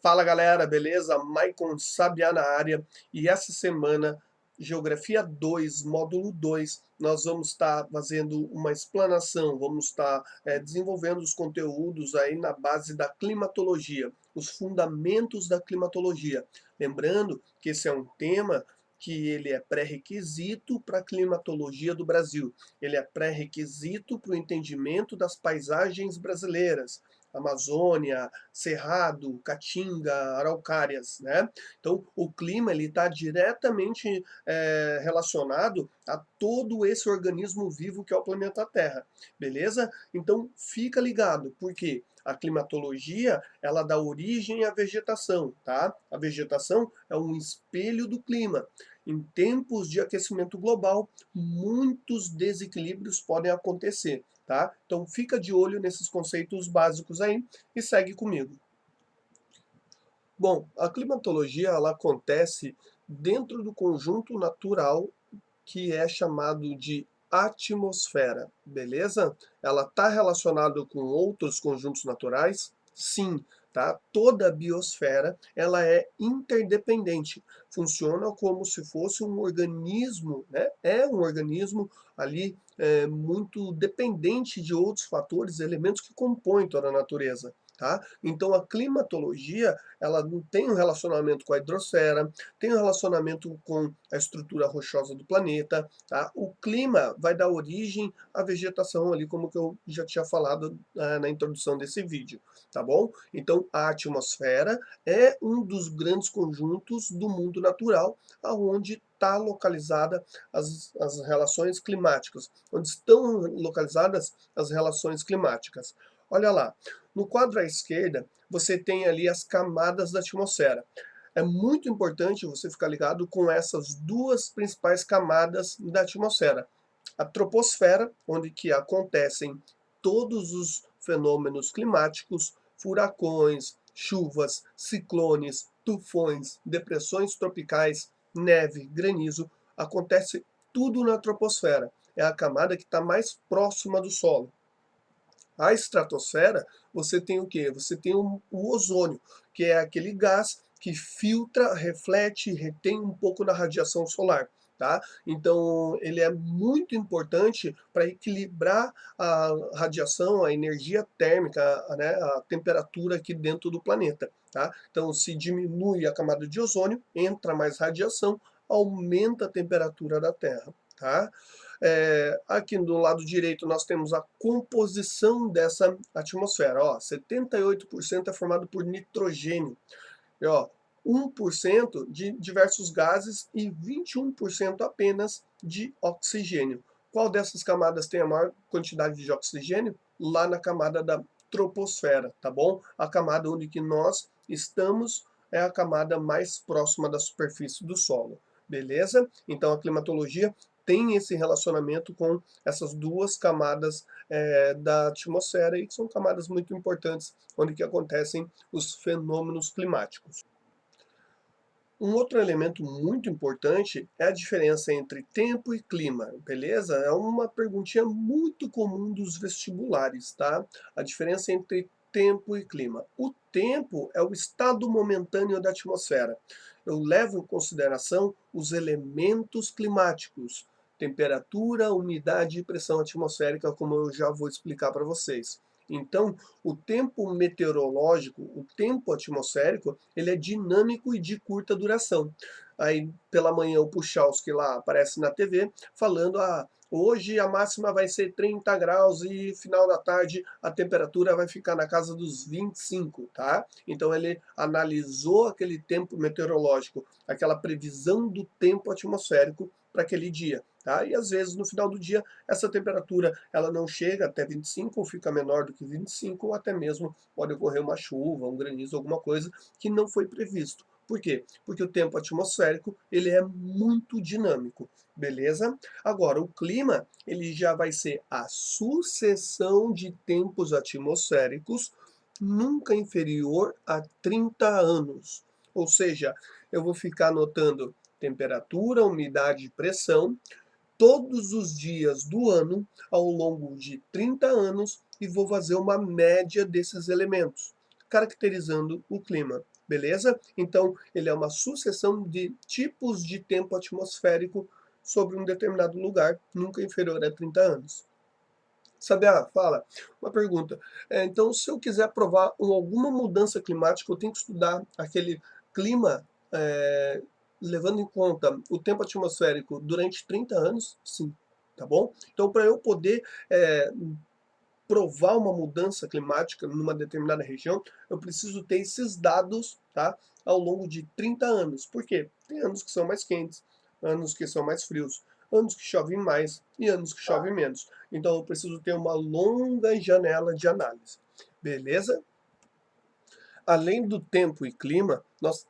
Fala galera, beleza? Maicon Sabiá na área e essa semana, Geografia 2, módulo 2, nós vamos estar fazendo uma explanação, vamos estar desenvolvendo os conteúdos aí na base da climatologia, os fundamentos da climatologia. Lembrando que esse é um tema que ele é pré-requisito para a climatologia do Brasil, ele é pré-requisito para o entendimento das paisagens brasileiras, Amazônia, Cerrado, Caatinga, Araucárias, né? Então, o clima ele está diretamente relacionado a todo esse organismo vivo que é o planeta Terra, beleza? Então, fica ligado, porque a climatologia ela dá origem à vegetação, tá? A vegetação é um espelho do clima. Em tempos de aquecimento global, muitos desequilíbrios podem acontecer. Tá? Então fica de olho nesses conceitos básicos aí e segue comigo. Bom, a climatologia ela acontece dentro do conjunto natural que é chamado de atmosfera, beleza? Ela está relacionada com outros conjuntos naturais? Sim, tá? Toda a biosfera ela é interdependente, funciona como se fosse um organismo, né? É um organismo ali muito dependente de outros fatores, elementos que compõem toda a natureza. Tá? Então a climatologia ela não tem um relacionamento com a hidrosfera, tem um relacionamento com a estrutura rochosa do planeta, tá? O clima vai dar origem à vegetação ali, como que eu já tinha falado na introdução desse vídeo, tá bom? Então a atmosfera é um dos grandes conjuntos do mundo natural, aonde está localizada as relações climáticas, onde estão localizadas as relações climáticas. Olha lá, no quadro à esquerda, você tem ali as camadas da atmosfera. É muito importante você ficar ligado com essas duas principais camadas da atmosfera. A troposfera, onde que acontecem todos os fenômenos climáticos, furacões, chuvas, ciclones, tufões, depressões tropicais, neve, granizo, acontece tudo na troposfera. É a camada que está mais próxima do solo. A estratosfera, você tem o quê? Você tem o ozônio, que é aquele gás que filtra, reflete, retém um pouco da radiação solar. Tá? Então, ele é muito importante para equilibrar a radiação, a energia térmica, né, a temperatura aqui dentro do planeta. Tá? Então, se diminui a camada de ozônio, entra mais radiação, aumenta a temperatura da Terra. Tá? Aqui do lado direito nós temos a composição dessa atmosfera. Ó, 78% é formado por nitrogênio. E, ó, 1% de diversos gases e 21% apenas de oxigênio. Qual dessas camadas tem a maior quantidade de oxigênio? Lá na camada da troposfera, tá bom? A camada onde que nós estamos é a camada mais próxima da superfície do solo, beleza? Então a climatologia tem esse relacionamento com essas duas camadas da atmosfera e que são camadas muito importantes onde que acontecem os fenômenos climáticos. Um outro elemento muito importante é a diferença entre tempo e clima, beleza? É uma perguntinha muito comum dos vestibulares, tá? A diferença entre tempo e clima. O tempo é o estado momentâneo da atmosfera. Eu levo em consideração os elementos climáticos, temperatura, umidade e pressão atmosférica, como eu já vou explicar para vocês. Então, o tempo meteorológico, o tempo atmosférico, ele é dinâmico e de curta duração. Aí, pela manhã, o Puchalski lá aparece na TV falando: hoje a máxima vai ser 30 graus e final da tarde a temperatura vai ficar na casa dos 25, tá? Então ele analisou aquele tempo meteorológico, aquela previsão do tempo atmosférico para aquele dia. Tá? E às vezes no final do dia essa temperatura ela não chega até 25 ou fica menor do que 25 ou até mesmo pode ocorrer uma chuva, um granizo, alguma coisa que não foi previsto. Por quê? Porque o tempo atmosférico ele é muito dinâmico, beleza? Agora o clima ele já vai ser a sucessão de tempos atmosféricos nunca inferior a 30 anos. Ou seja, eu vou ficar anotando temperatura, umidade e pressão todos os dias do ano ao longo de 30 anos e vou fazer uma média desses elementos, caracterizando o clima. beleza? Então, ele é uma sucessão de tipos de tempo atmosférico sobre um determinado lugar, nunca inferior a 30 anos. Sabiá, fala, uma pergunta. Então, se eu quiser provar alguma mudança climática, eu tenho que estudar aquele clima, levando em conta o tempo atmosférico durante 30 anos? Sim, tá bom? Então, para eu poder provar uma mudança climática numa determinada região, eu preciso ter esses dados, tá, ao longo de 30 anos. Por quê? Tem anos que são mais quentes, anos que são mais frios, anos que chovem mais e anos que chovem menos. Então eu preciso ter uma longa janela de análise. Beleza? Além do tempo e clima, nós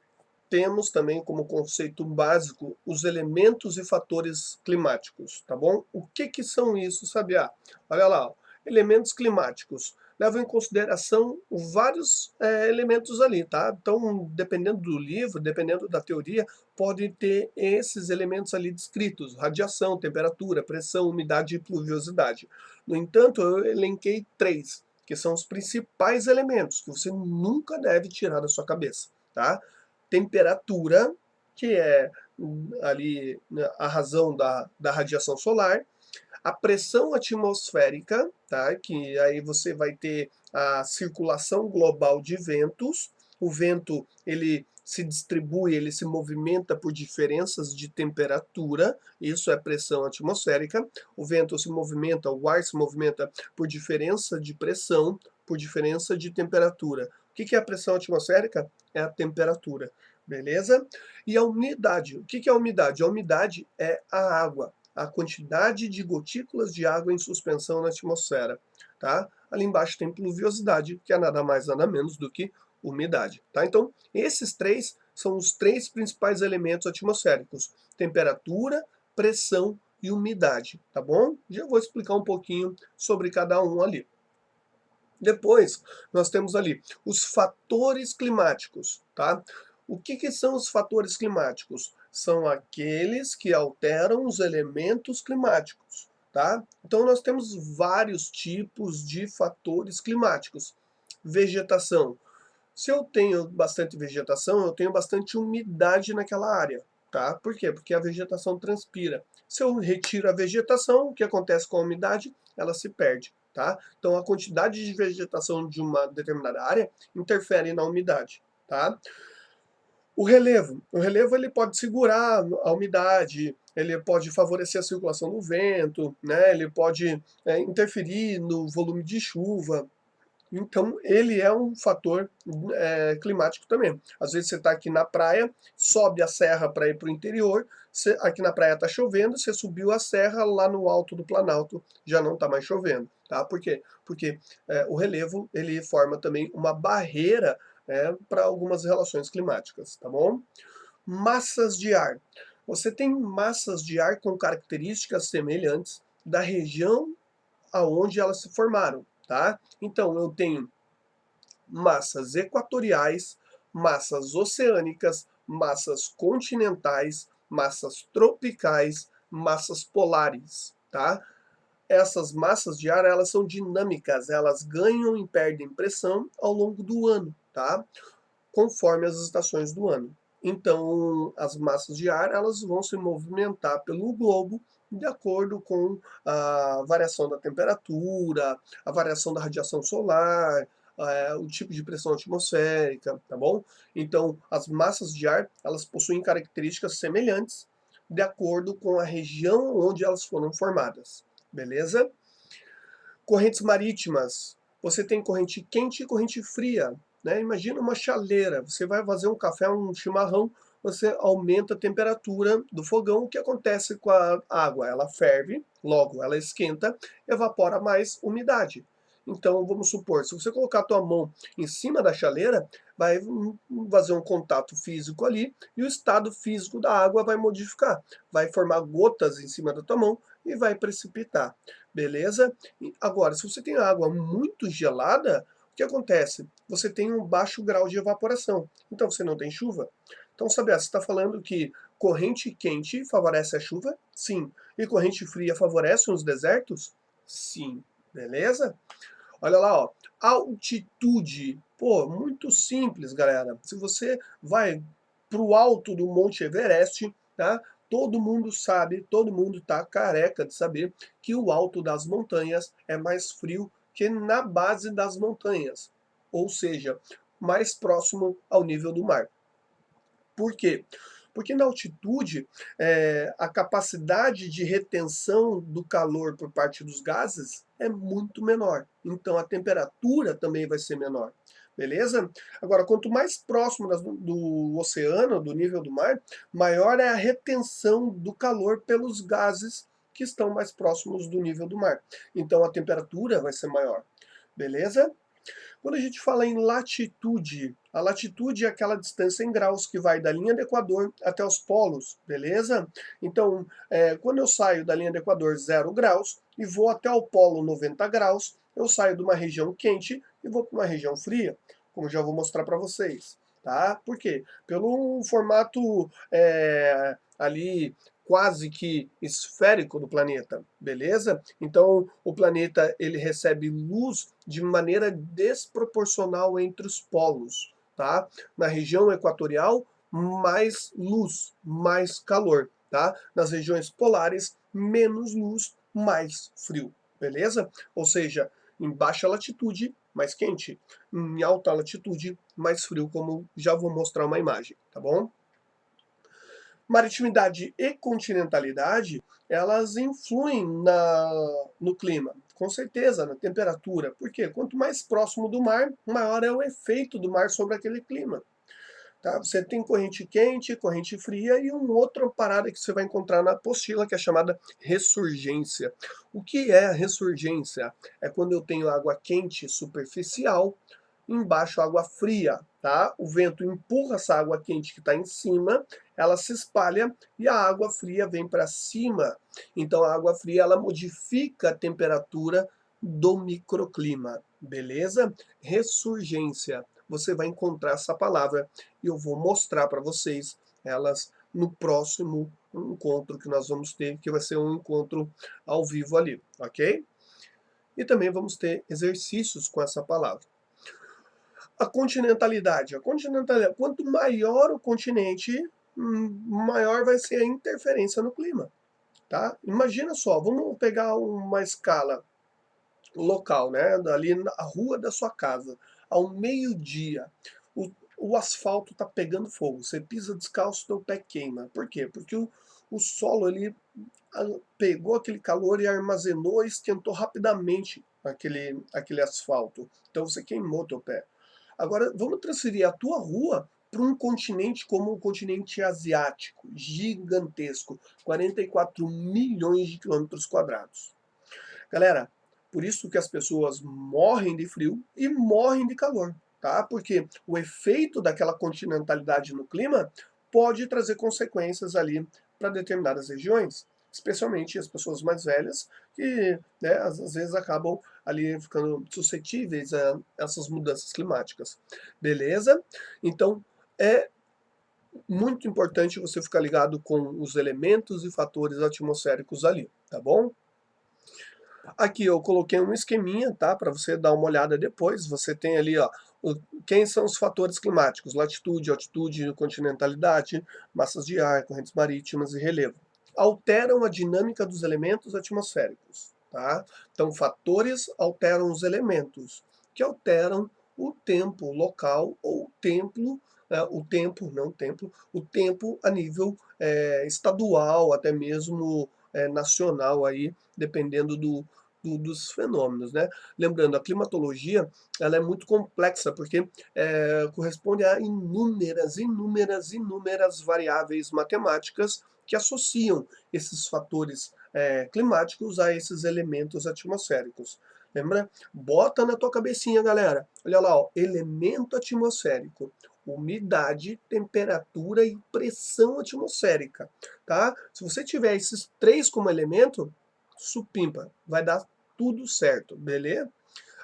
temos também como conceito básico os elementos e fatores climáticos, tá bom? O que que são isso, Sabiá? Olha lá, ó. Elementos climáticos levam em consideração vários elementos ali, tá? Então, dependendo do livro, dependendo da teoria, pode ter esses elementos ali descritos: radiação, temperatura, pressão, umidade e pluviosidade. No entanto, eu elenquei três, que são os principais elementos que você nunca deve tirar da sua cabeça, tá? Temperatura, que é ali, né, a razão da radiação solar, a pressão atmosférica, tá? Que aí você vai ter a circulação global de ventos. O vento, ele se distribui, ele se movimenta por diferenças de temperatura, isso é pressão atmosférica. O vento se movimenta, o ar se movimenta por diferença de pressão, por diferença de temperatura. O que é a pressão atmosférica? É a temperatura, beleza? E a umidade, o que é a umidade? A umidade é a água, a quantidade de gotículas de água em suspensão na atmosfera, tá? Ali embaixo tem pluviosidade, que é nada mais nada menos do que umidade, tá? Então, esses três são os três principais elementos atmosféricos: temperatura, pressão e umidade, tá bom? Já vou explicar um pouquinho sobre cada um ali. Depois, nós temos ali os fatores climáticos, tá? O que que são os fatores climáticos? São aqueles que alteram os elementos climáticos, tá? Então, nós temos vários tipos de fatores climáticos. Vegetação. Se eu tenho bastante vegetação, eu tenho bastante umidade naquela área, tá? Por quê? Porque a vegetação transpira. Se eu retiro a vegetação, o que acontece com a umidade? Ela se perde, tá? Então a quantidade de vegetação de uma determinada área interfere na umidade, tá? O relevo ele pode segurar a umidade, ele pode favorecer a circulação do vento, né? Ele pode interferir no volume de chuva. Então, ele é um fator climático também. Às vezes você está aqui na praia, sobe a serra para ir para o interior, aqui na praia está chovendo, você subiu a serra, lá no alto do Planalto já não está mais chovendo. Tá? Por quê? Porque o relevo ele forma também uma barreira para algumas relações climáticas. Tá bom? Massas de ar. Você tem massas de ar com características semelhantes da região aonde elas se formaram. Tá? Então, eu tenho massas equatoriais, massas oceânicas, massas continentais, massas tropicais, massas polares, tá? Essas massas de ar, elas são dinâmicas, elas ganham e perdem pressão ao longo do ano, tá? Conforme as estações do ano. Então, as massas de ar, elas vão se movimentar pelo globo de acordo com a variação da temperatura, a variação da radiação solar, o tipo de pressão atmosférica, tá bom? Então, as massas de ar, elas possuem características semelhantes de acordo com a região onde elas foram formadas, beleza? Correntes marítimas. Você tem corrente quente e corrente fria, né? Imagina uma chaleira. Você vai fazer um café, um chimarrão, você aumenta a temperatura do fogão. O que acontece com a água? Ela ferve, logo ela esquenta, evapora mais umidade. Então, vamos supor, se você colocar a tua mão em cima da chaleira, vai fazer um contato físico ali e o estado físico da água vai modificar. Vai formar gotas em cima da tua mão e vai precipitar. Beleza? Agora, se você tem água muito gelada, o que acontece? Você tem um baixo grau de evaporação. Então você não tem chuva. Então, sabe, você está falando que corrente quente favorece a chuva? Sim. E corrente fria favorece os desertos? Sim. Beleza? Olha lá, ó. Altitude. Pô, muito simples, galera. Se você vai para o alto do Monte Everest, tá? Todo mundo sabe, todo mundo tá careca de saber que o alto das montanhas é mais frio que na base das montanhas, ou seja, mais próximo ao nível do mar. Por quê? Porque na altitude, a capacidade de retenção do calor por parte dos gases é muito menor. Então a temperatura também vai ser menor. Beleza? Agora, quanto mais próximo do oceano, do nível do mar, maior é a retenção do calor pelos gases que estão mais próximos do nível do mar. Então a temperatura vai ser maior. Beleza? Quando a gente fala em latitude, a latitude é aquela distância em graus que vai da linha do Equador até os polos, beleza? Então, quando eu saio da linha do Equador 0 graus e vou até o polo 90 graus, eu saio de uma região quente e vou para uma região fria, como já vou mostrar para vocês. Tá? Por quê? Pelo formato ali quase que esférico do planeta, beleza? Então, o planeta ele recebe luz de maneira desproporcional entre os polos, tá? Na região equatorial, mais luz, mais calor, tá? Nas regiões polares, menos luz, mais frio, beleza? Ou seja, em baixa latitude, mais quente, em alta latitude, mais frio, como já vou mostrar uma imagem, tá bom? Maritimidade e continentalidade, elas influem no clima, com certeza, na temperatura. Por quê? Quanto mais próximo do mar, maior é o efeito do mar sobre aquele clima. Tá? Você tem corrente quente, corrente fria e uma outra parada que você vai encontrar na apostila, que é chamada ressurgência. O que é a ressurgência? É quando eu tenho água quente superficial, embaixo água fria, tá? O vento empurra essa água quente que está em cima, ela se espalha e a água fria vem para cima. Então a água fria ela modifica a temperatura do microclima, beleza? Ressurgência. Você vai encontrar essa palavra e eu vou mostrar para vocês elas no próximo encontro que nós vamos ter, que vai ser um encontro ao vivo ali, ok? E também vamos ter exercícios com essa palavra. A continentalidade, quanto maior o continente, maior vai ser a interferência no clima, tá? Imagina só, vamos pegar uma escala local, né? Ali na rua da sua casa, ao meio-dia, o asfalto está pegando fogo. Você pisa descalço, seu pé queima. Por quê? Porque o solo ele pegou aquele calor e armazenou e esquentou rapidamente aquele asfalto. Então você queimou teu pé. Agora vamos transferir a tua rua para um continente como o continente asiático, gigantesco, 44 milhões de quilômetros quadrados. Galera, por isso que as pessoas morrem de frio e morrem de calor, tá? Porque o efeito daquela continentalidade no clima pode trazer consequências ali para determinadas regiões, especialmente as pessoas mais velhas, que né, às vezes acabam ali ficando suscetíveis a essas mudanças climáticas. Beleza? Então, é muito importante você ficar ligado com os elementos e fatores atmosféricos ali, tá bom? Aqui eu coloquei um esqueminha, tá? Para você dar uma olhada depois. Você tem ali, ó, quem são os fatores climáticos: latitude, altitude, continentalidade, massas de ar, correntes marítimas e relevo. Alteram a dinâmica dos elementos atmosféricos, tá? Então, fatores alteram os elementos, que alteram o tempo local ou o tempo, não tempo, o tempo a nível estadual, até mesmo nacional aí, dependendo dos fenômenos, né? Lembrando, a climatologia ela é muito complexa porque corresponde a inúmeras variáveis matemáticas que associam esses fatores climáticos a esses elementos atmosféricos. Lembra? Bota na tua cabecinha, galera. Olha lá, ó, elemento atmosférico, umidade, temperatura e pressão atmosférica, tá? Se você tiver esses três como elemento, supimpa, vai dar tudo certo, beleza?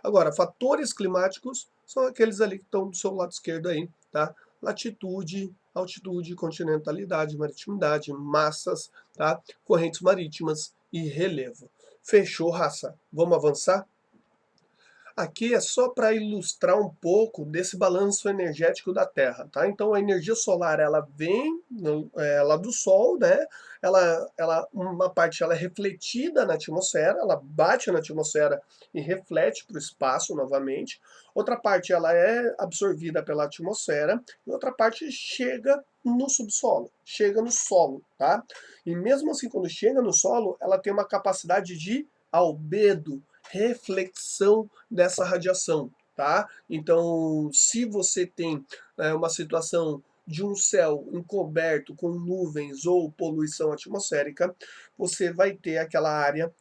Agora, fatores climáticos são aqueles ali que estão do seu lado esquerdo aí, tá? Latitude, altitude, continentalidade, maritimidade, massas, tá? Correntes marítimas e relevo. Fechou, raça? Vamos avançar? Aqui é só para ilustrar um pouco desse balanço energético da Terra, tá? Então a energia solar ela vem lá do Sol, né? Uma parte ela é refletida na atmosfera, ela bate na atmosfera e reflete para o espaço novamente. Outra parte ela é absorvida pela atmosfera e outra parte chega no subsolo, chega no solo, tá? E mesmo assim, quando chega no solo, ela tem uma capacidade de albedo, reflexão dessa radiação, tá? Então, se você tem uma situação de um céu encoberto com nuvens ou poluição atmosférica, você vai ter aquela área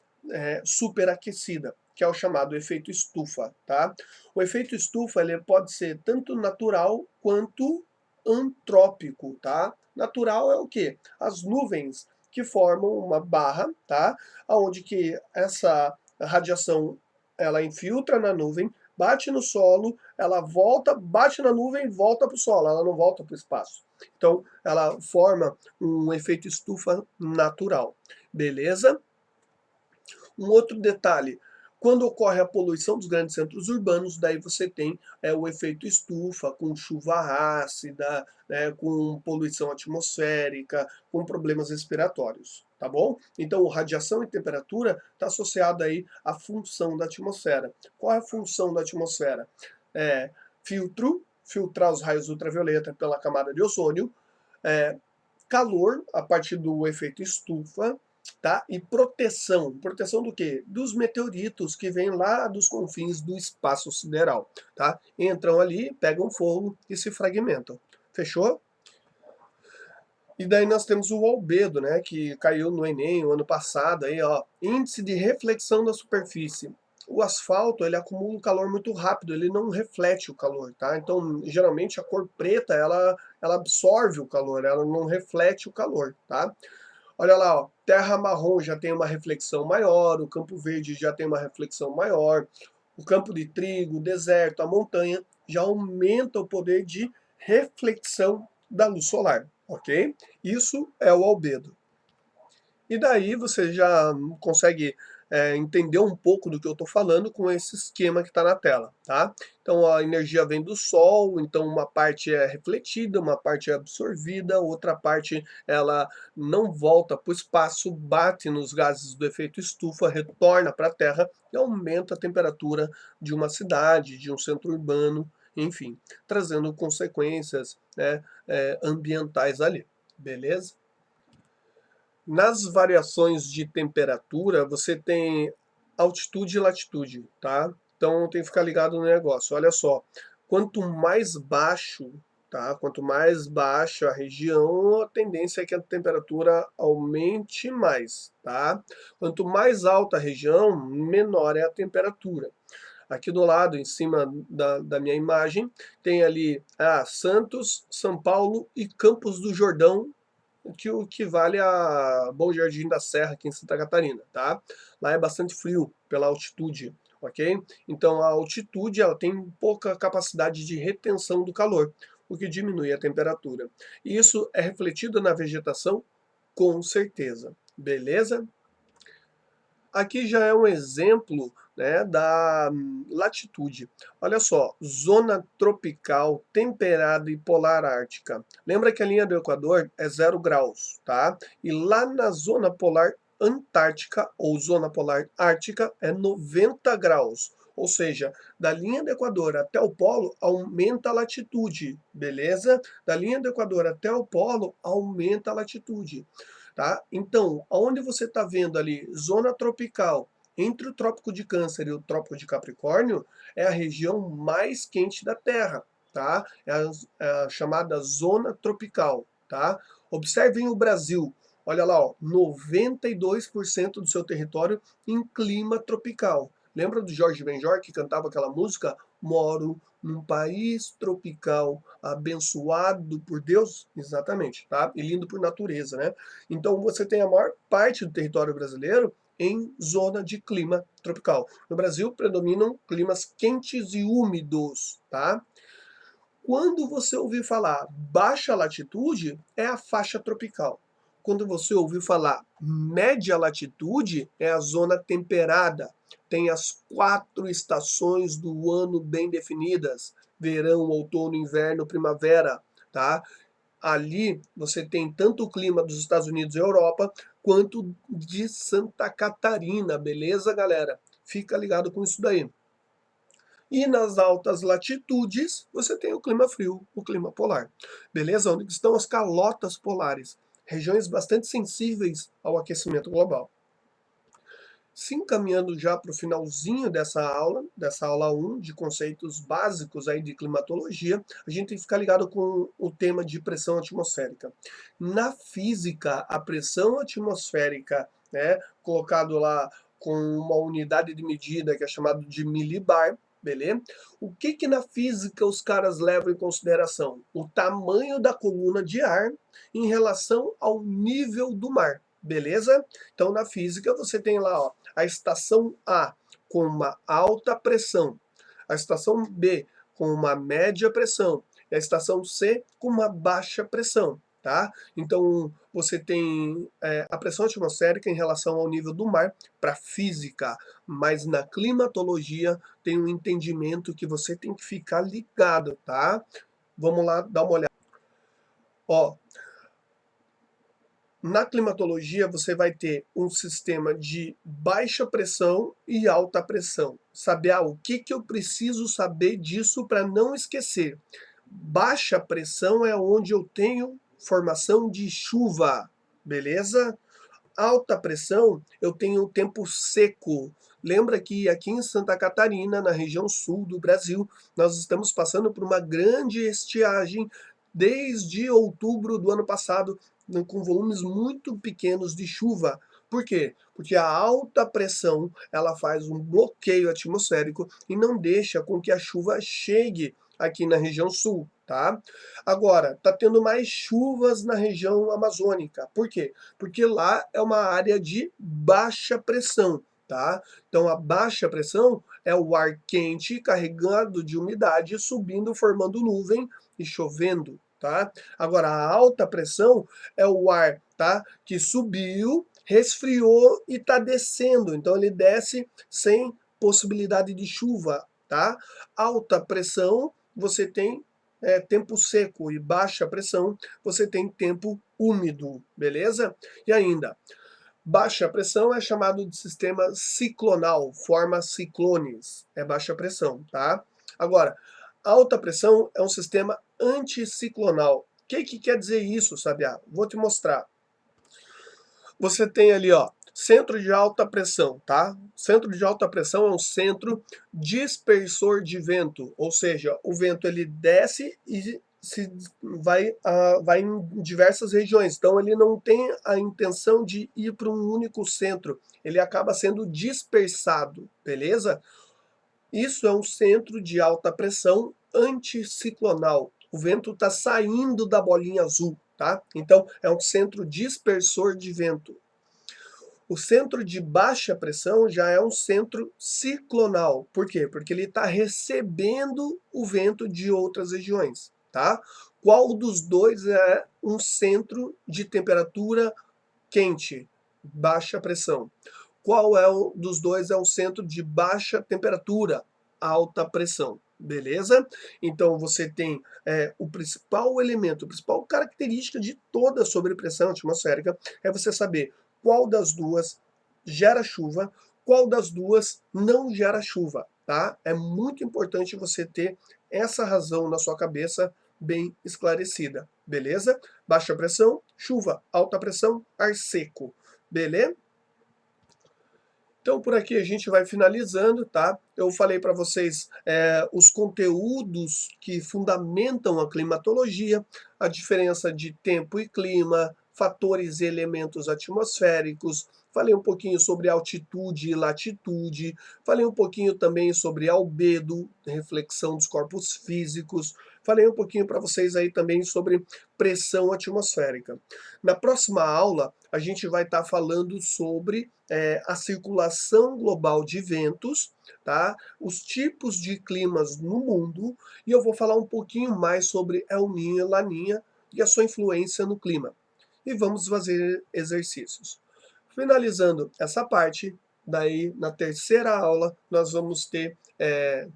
superaquecida, que é o chamado efeito estufa, tá? O efeito estufa ele pode ser tanto natural quanto antrópico, tá? Natural é o quê? As nuvens que formam uma barra, tá? Aonde que essa radiação ela infiltra na nuvem, bate no solo, ela volta, bate na nuvem e volta para o solo, ela não volta para o espaço. Então, ela forma um efeito estufa natural. Beleza? Um outro detalhe, quando ocorre a poluição dos grandes centros urbanos, daí você tem o efeito estufa, com chuva ácida, com poluição atmosférica, com problemas respiratórios, tá bom? Então, radiação e temperatura está associado aí à função da atmosfera. Qual é a função da atmosfera? É, filtrar os raios ultravioleta pela camada de ozônio, é, calor a partir do efeito estufa, tá? E proteção. Proteção do quê? Dos meteoritos que vêm lá dos confins do espaço sideral, tá? Entram ali, pegam fogo e se fragmentam. Fechou? E daí nós temos o albedo, né, que caiu no Enem o ano passado, aí, ó, índice de reflexão da superfície. O asfalto, ele acumula um calor muito rápido, ele não reflete o calor, tá? Então, geralmente a cor preta, ela absorve o calor, ela não reflete o calor, tá? Olha lá, ó, terra marrom já tem uma reflexão maior, o campo verde já tem uma reflexão maior, o campo de trigo, o deserto, a montanha já aumenta o poder de reflexão da luz solar, ok? Isso é o albedo. E daí você já consegue entender um pouco do que eu estou falando com esse esquema que está na tela, tá? Então a energia vem do Sol, então uma parte é refletida, uma parte é absorvida, outra parte ela não volta para o espaço, bate nos gases do efeito estufa, retorna para a Terra e aumenta a temperatura de uma cidade, de um centro urbano, enfim, trazendo consequências ambientais ali, beleza? Nas variações de temperatura, você tem altitude e latitude, tá? Então tem que ficar ligado no negócio. Olha só, quanto mais baixo, tá? Quanto mais baixa a região, a tendência é que a temperatura aumente mais, tá? Quanto mais alta a região, menor é a temperatura. Aqui do lado, em cima da minha imagem, tem ali Santos, São Paulo e Campos do Jordão, que o que vale a Bom Jardim da Serra, aqui em Santa Catarina, tá? Lá é bastante frio pela altitude, ok? Então a altitude ela tem pouca capacidade de retenção do calor, o que diminui a temperatura. E isso é refletido na vegetação com certeza, beleza? Aqui já é um exemplo, né, da latitude. Olha só, zona tropical, temperada e polar ártica. Lembra que a linha do Equador é 0 graus, tá? E lá na zona polar antártica ou zona polar ártica é 90 graus. Ou seja, da linha do Equador até o polo aumenta a latitude, beleza? Da linha do Equador até o polo aumenta a latitude. Tá? Então, aonde você está vendo ali zona tropical, entre o Trópico de Câncer e o Trópico de Capricórnio, é a região mais quente da Terra, tá? É a chamada zona tropical, tá? Observem o Brasil. Olha lá, ó, 92% do seu território em clima tropical. Lembra do Jorge Benjor que cantava aquela música? Moro num país tropical, abençoado por Deus? Exatamente, tá? E lindo por natureza, né? Então você tem a maior parte do território brasileiro em zona de clima tropical. No Brasil predominam climas quentes e úmidos, tá? Quando você ouvir falar baixa latitude, é a faixa tropical. quando você ouviu falar média latitude, é a zona temperada. Tem as 4 estações do ano bem definidas: verão, outono, inverno, primavera, tá? Ali você tem tanto o clima dos Estados Unidos e Europa, quanto de Santa Catarina, beleza, galera? Fica ligado com isso daí. E nas altas latitudes, você tem o clima frio, o clima polar. Beleza? Onde estão as calotas polares, regiões bastante sensíveis ao aquecimento global. Se encaminhando já para o finalzinho dessa aula 1 de conceitos básicos aí de climatologia, a gente tem que ficar ligado com o tema de pressão atmosférica. Na física, a pressão atmosférica, né, colocado lá com uma unidade de medida que é chamado de milibar, beleza? O que na física os caras levam em consideração? O tamanho da coluna de ar em relação ao nível do mar, beleza? Então na física você tem lá, ó, a estação A com uma alta pressão, a estação B com uma média pressão e a estação C com uma baixa pressão, tá? Então você tem a pressão atmosférica em relação ao nível do mar para física, mas na climatologia tem um entendimento que você tem que ficar ligado, tá? Vamos lá dar uma olhada. Ó, na climatologia, você vai ter um sistema de baixa pressão e alta pressão. Saber o que eu preciso saber disso para não esquecer. Baixa pressão é onde eu tenho formação de chuva, beleza? Alta pressão, eu tenho tempo seco. Lembra que aqui em Santa Catarina, na região sul do Brasil, nós estamos passando por uma grande estiagem desde outubro do ano passado, com volumes muito pequenos de chuva. Por quê? Porque a alta pressão, ela faz um bloqueio atmosférico e não deixa com que a chuva chegue aqui na região sul, tá? Agora, tá tendo mais chuvas na região amazônica. Por quê? Porque lá é uma área de baixa pressão, tá? Então a baixa pressão é o ar quente carregado de umidade subindo, formando nuvem e chovendo, tá? Agora a alta pressão é o ar, tá, que subiu, resfriou e está descendo. Então ele desce sem possibilidade de chuva, tá? Alta pressão, você tem tempo seco, e baixa pressão, você tem tempo úmido, beleza? E ainda, baixa pressão é chamado de sistema ciclonal, forma ciclones, é baixa pressão, tá? Agora, alta pressão é um sistema anticiclonal. O que quer dizer isso, Sabiá? Vou te mostrar. Você tem ali, ó, centro de alta pressão, tá? Centro de alta pressão é um centro dispersor de vento, ou seja, o vento ele desce e vai em diversas regiões. Então ele não tem a intenção de ir para um único centro, ele acaba sendo dispersado, beleza? Isso é um centro de alta pressão anticiclonal. O vento está saindo da bolinha azul, tá? Então é um centro dispersor de vento. O centro de baixa pressão já é um centro ciclonal. Por quê? Porque ele está recebendo o vento de outras regiões, tá? Qual dos dois é um centro de temperatura quente, baixa pressão? Qual dos dois é um centro de baixa temperatura, alta pressão? Beleza? Então você tem o principal elemento, a principal característica de toda a sobrepressão atmosférica é você saber qual das duas gera chuva, qual das duas não gera chuva, tá? É muito importante você ter essa razão na sua cabeça bem esclarecida, beleza? Baixa pressão, chuva, alta pressão, ar seco, beleza? Então, por aqui a gente vai finalizando, tá? Eu falei para vocês os conteúdos que fundamentam a climatologia, a diferença de tempo e clima, fatores e elementos atmosféricos, falei um pouquinho sobre altitude e latitude, falei um pouquinho também sobre albedo, reflexão dos corpos físicos, falei um pouquinho para vocês aí também sobre pressão atmosférica. Na próxima aula, a gente vai estar falando sobre a circulação global de ventos, tá? Os tipos de climas no mundo, e eu vou falar um pouquinho mais sobre El Niño e Laninha e a sua influência no clima. e vamos fazer exercícios. Finalizando essa parte, daí na terceira aula nós vamos ter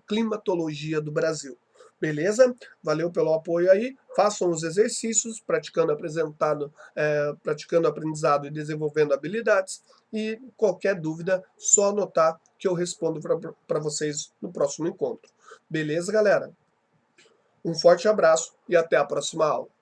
climatologia do Brasil. Beleza? Valeu pelo apoio aí. Façam os exercícios, praticando aprendizado e desenvolvendo habilidades. E qualquer dúvida, só anotar que eu respondo para vocês no próximo encontro. Beleza, galera? Um forte abraço e até a próxima aula.